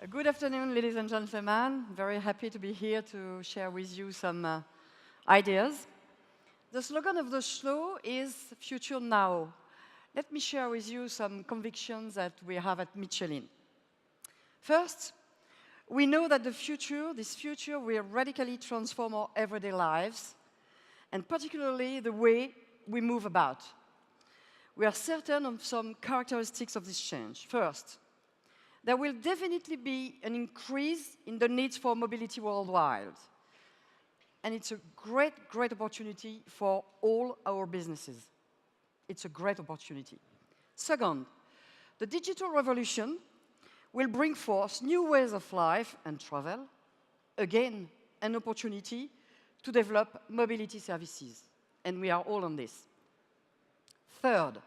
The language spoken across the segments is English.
Good afternoon, ladies and gentlemen. Very happy to be here to share with you some ideas. The slogan of the show is Future Now. Let me share with you some convictions that we have at Michelin. First, we know that this future will radically transform our everyday lives, and particularly the way we move about. We are certain of some characteristics of this change. First, there will definitely be an increase in the needs for mobility worldwide. And it's a great opportunity for all our businesses. It's a great opportunity. Second, the digital revolution will bring forth new ways of life and travel. Again, an opportunity to develop mobility services. And we are all on this. Third,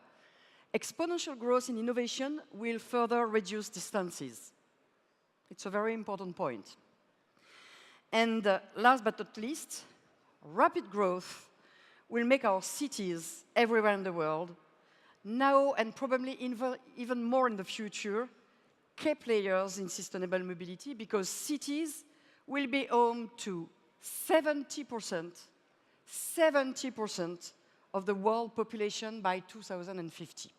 exponential growth in innovation will further reduce distances. It's a very important point. And last but not least, rapid growth will make our cities everywhere in the world, now and probably even more in the future, key players in sustainable mobility, because cities will be home to 70% of the world population by 2050.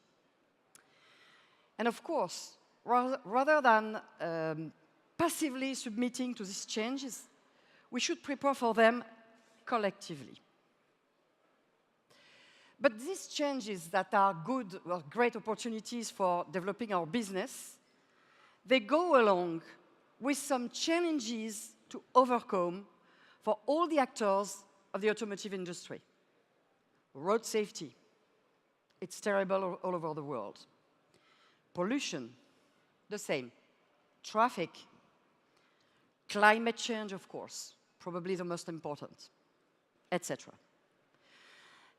And of course, rather than passively submitting to these changes, we should prepare for them collectively. But these changes that are good or great opportunities for developing our business, they go along with some challenges to overcome for all the actors of the automotive industry. Road safety, it's terrible all over the world. Pollution, the same. Traffic, climate change, of course, probably the most important, etc.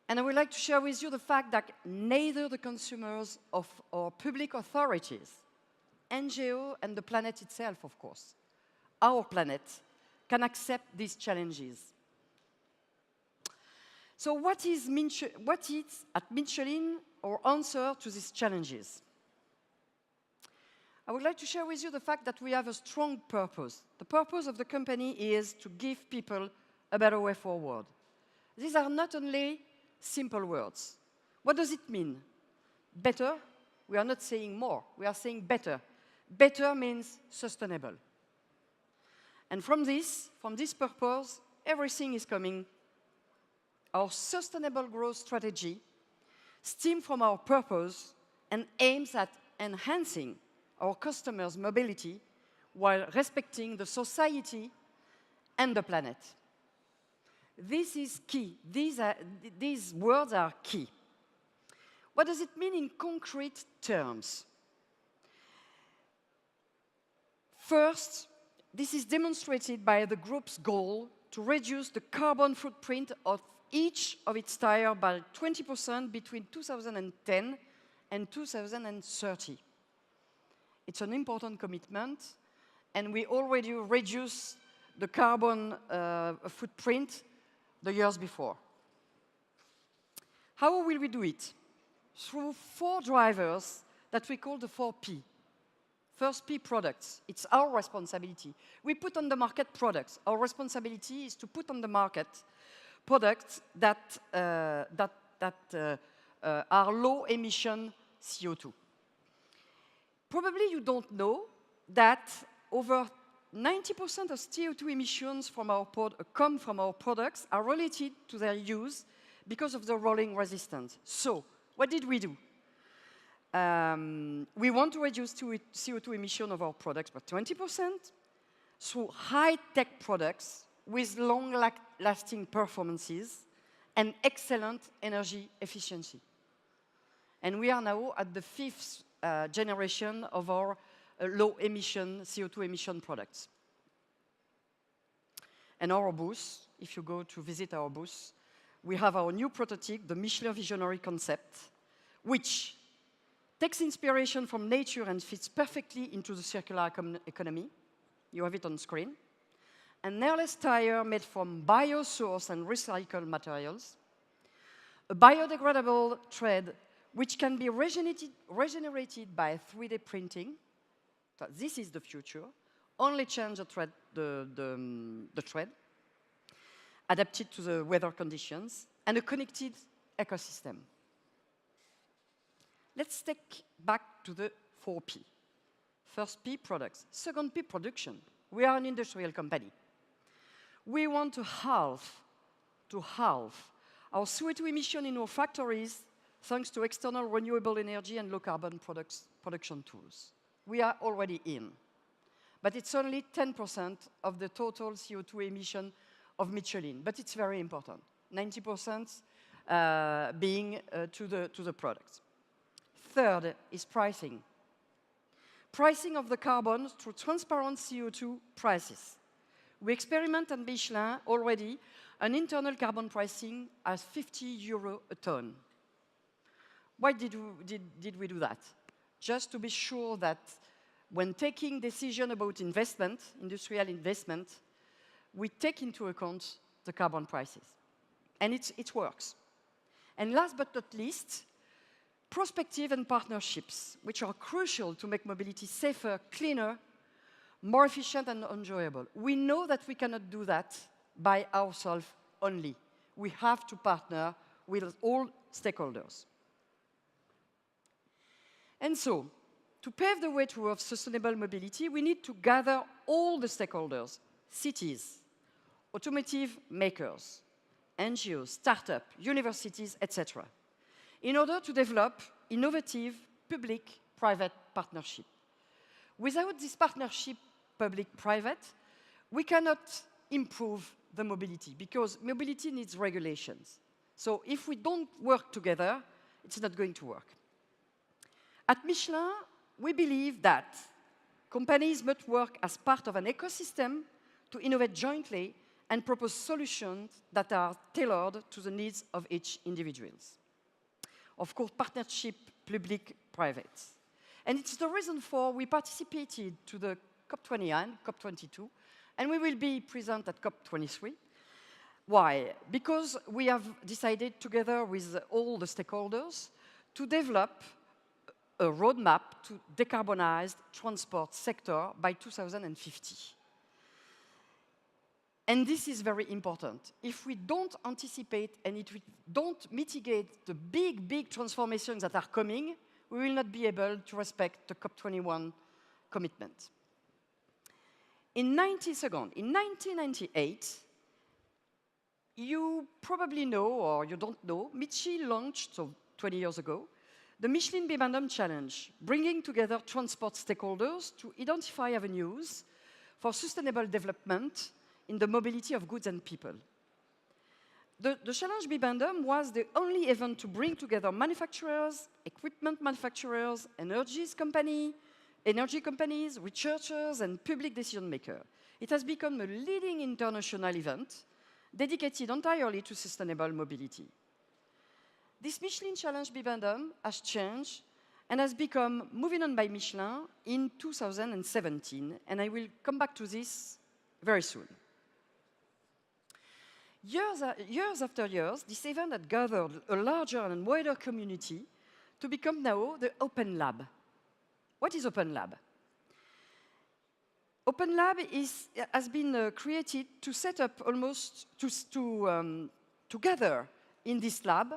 And I would like to share with you the fact that neither the consumers or public authorities, NGO, and the planet itself, of course, our planet, can accept these challenges. So what is at Michelin our answer to these challenges? I would like to share with you the fact that we have a strong purpose. The purpose of the company is to give people a better way forward. These are not only simple words. What does it mean? Better? We are not saying more. We are saying better. Better means sustainable. And from this purpose, everything is coming. Our sustainable growth strategy stems from our purpose and aims at enhancing our customers' mobility while respecting the society and the planet. This is key. These words are key. What does it mean in concrete terms? First, this is demonstrated by the group's goal to reduce the carbon footprint of each of its tires by 20% between 2010 and 2030. It's an important commitment, and we already reduced the carbon footprint the years before. How will we do it? Through 4 drivers that we call the 4P. First P, products. It's our responsibility. We put on the market products. Our responsibility is to put on the market products that are low emission CO2. Probably you don't know that over 90% of CO2 emissions come from our products are related to their use because of the rolling resistance. So, what did we do? We want to reduce CO2 emission of our products by 20% through high-tech products with long-lasting performances and excellent energy efficiency. And we are now at the 5th generation of our low-emission CO2 emission products. And our booth, if you go to visit our booth, we have our new prototype, the Michelin Visionary concept, which takes inspiration from nature and fits perfectly into the circular economy. You have it on screen. An airless tire made from biosourced and recycled materials, a biodegradable thread which can be regenerated by 3D printing. So this is the future. only change the thread, adapted to the weather conditions, and a connected ecosystem. Let's take back to the 4P. First P, products. Second P, production. We are an industrial company. We want to halve our CO2 emission in our factories thanks to external renewable energy and low-carbon production tools. We are already in. But it's only 10% of the total CO2 emission of Michelin, but it's very important. 90% being to the products. Third is pricing. Pricing of the carbon through transparent CO2 prices. We experiment at Michelin already an internal carbon pricing as 50 euro a ton. Why did we do that? Just to be sure that when taking decision about investment, industrial investment, we take into account the carbon prices. And it works. And last but not least, prospective and partnerships, which are crucial to make mobility safer, cleaner, more efficient and enjoyable. We know that we cannot do that by ourselves only. We have to partner with all stakeholders. And so, to pave the way towards sustainable mobility, we need to gather all the stakeholders, cities, automotive makers, NGOs, startups, universities, etc., in order to develop innovative public-private partnership. Without this partnership, public-private, we cannot improve the mobility, because mobility needs regulations. So if we don't work together, it's not going to work. At Michelin, we believe that companies must work as part of an ecosystem to innovate jointly and propose solutions that are tailored to the needs of each individual. Of course, partnership, public-private. And it's the reason for we participated to the COP21, COP22, and we will be present at COP23. Why? Because we have decided together with all the stakeholders to develop a roadmap to decarbonize transport sector by 2050. And this is very important. If we don't anticipate and if we don't mitigate the big transformations that are coming, we will not be able to respect the COP21 commitment. In 1998, you probably know, or you don't know, Michelin launched, so 20 years ago, the Michelin Bibendum Challenge, bringing together transport stakeholders to identify avenues for sustainable development in the mobility of goods and people. The Challenge Bibendum was the only event to bring together manufacturers, equipment manufacturers, energy companies, researchers, and public decision makers. It has become a leading international event dedicated entirely to sustainable mobility. This Michelin Challenge Bibendum has changed and has become Moving On by Michelin in 2017, and I will come back to this very soon. Years after years, this event had gathered a larger and wider community to become now the Open Lab. What is Open Lab? Open Lab has been created to set up together in this lab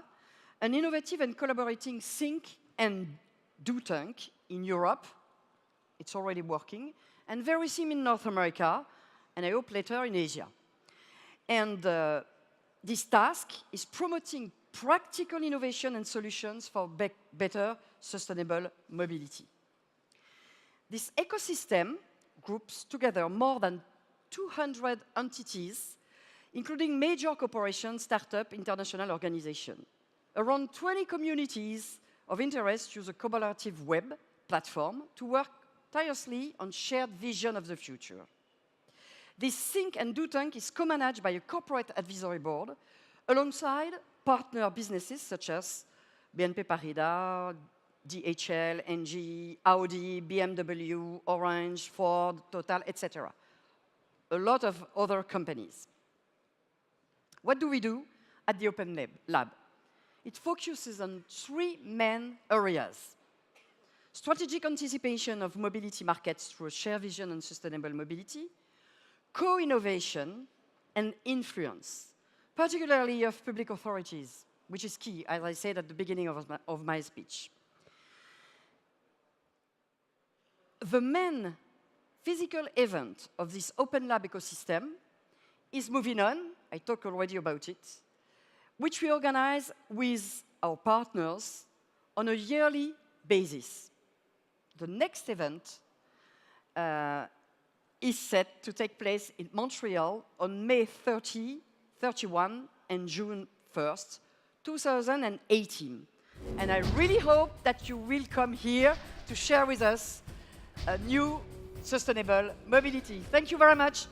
an innovative and collaborating think and do tank in Europe. It's already working, and very soon in North America, and I hope later in Asia. And this task is promoting practical innovation and solutions for better sustainable mobility. This ecosystem groups together more than 200 entities, including major corporations, startups, international organizations. Around 20 communities of interest use a collaborative web platform to work tirelessly on shared vision of the future. This Think and Do Tank is co-managed by a corporate advisory board alongside partner businesses such as BNP Paribas, DHL, Engie, Audi, BMW, Orange, Ford, Total, etc. A lot of other companies. What do we do at the Open Lab? It focuses on three main areas. strategic anticipation of mobility markets through a shared vision on sustainable mobility, co-innovation, and influence, particularly of public authorities, which is key, as I said at the beginning of my speech. The main physical event of this Open Lab ecosystem is Moving On. I talked already about it, which we organize with our partners on a yearly basis. The next event is set to take place in Montreal on May 30, 31, and June 1st, 2018. And I really hope that you will come here to share with us a new sustainable mobility. Thank you very much.